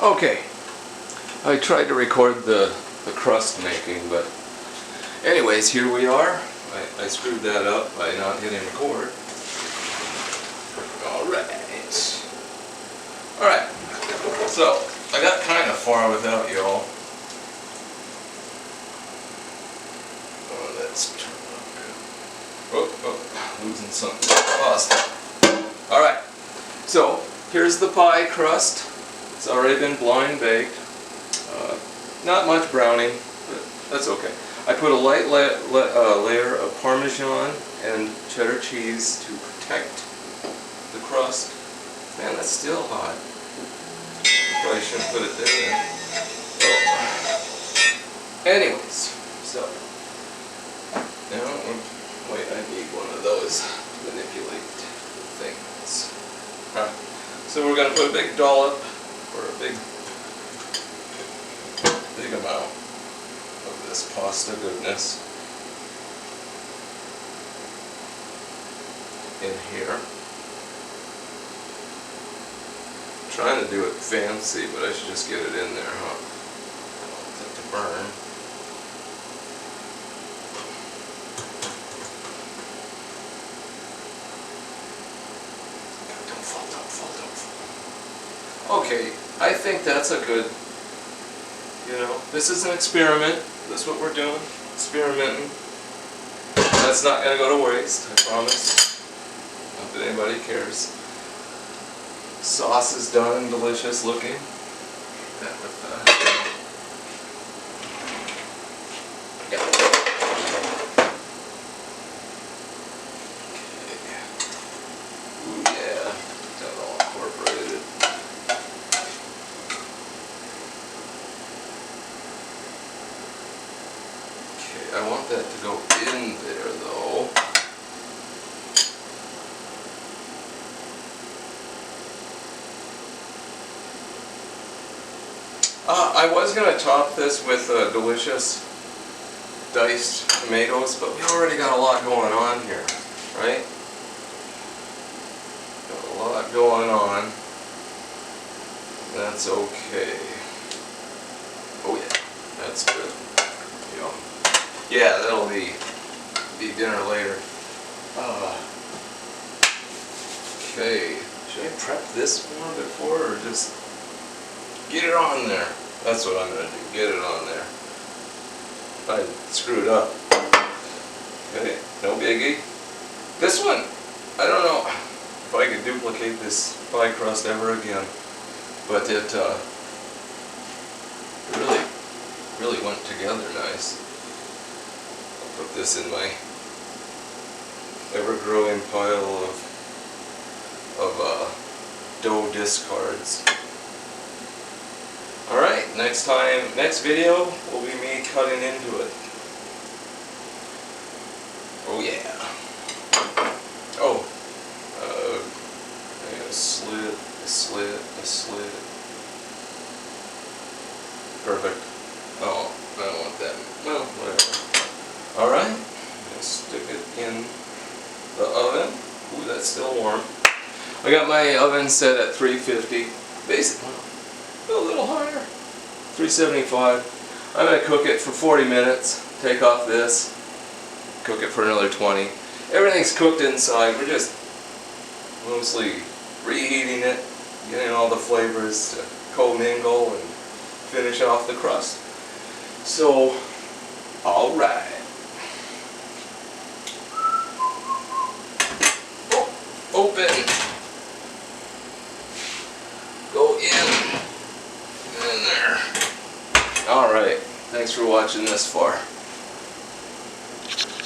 Okay, I tried to record the crust making, but anyways, here we are. I screwed that up by not hitting record. Alright, so I got kind of far without y'all. Oh, let's turn it up. Oh, losing something. Lost it. Alright, so here's the pie crust. It's already been blind baked. Not much browning, but that's okay. I put a light layer of Parmesan and cheddar cheese to protect the crust. Man, that's still hot. Probably shouldn't put it there then. Oh. Anyways, so now, wait, I need one of those to manipulate things. So we're going to put a big dollop, or a big amount of this pasta goodness in here. I'm trying to do it fancy, but I should just get it in there, huh? I don't want it to burn. Don't fall. Okay, I think that's a good. You know, this is an experiment. That's what we're doing. Experimenting. That's not going to go to waste, I promise. Not that anybody cares. Sauce is done and delicious looking. That with yeah. Okay. Ooh yeah. Got all incorporated. I want that to go in there though. I was going to top this with delicious diced tomatoes, but we already got a lot going on here, right? Got a lot going on. That's okay. Oh yeah, that's good. Yum. Yeah, that'll be dinner later. Okay, should I prep this more before, or just get it on there? That's what I'm gonna do. Get it on there. I screwed up. Okay, no biggie. This one, I don't know if I could duplicate this pie crust ever again, but it really went together nice. Put this in my ever-growing pile of dough discards. Alright, next video will be me cutting into it. Oh yeah. Oh, a slit. Perfect. Oh, I don't want that. Well, whatever. Alright, stick it in the oven. Ooh, that's still warm. I got my oven set at 350. Basically, a little higher. 375. I'm going to cook it for 40 minutes. Take off this. Cook it for another 20. Everything's cooked inside. We're just mostly reheating it, getting all the flavors to commingle and finish off the crust. So, alright. Open. Go in there. Alright. Thanks for watching this far.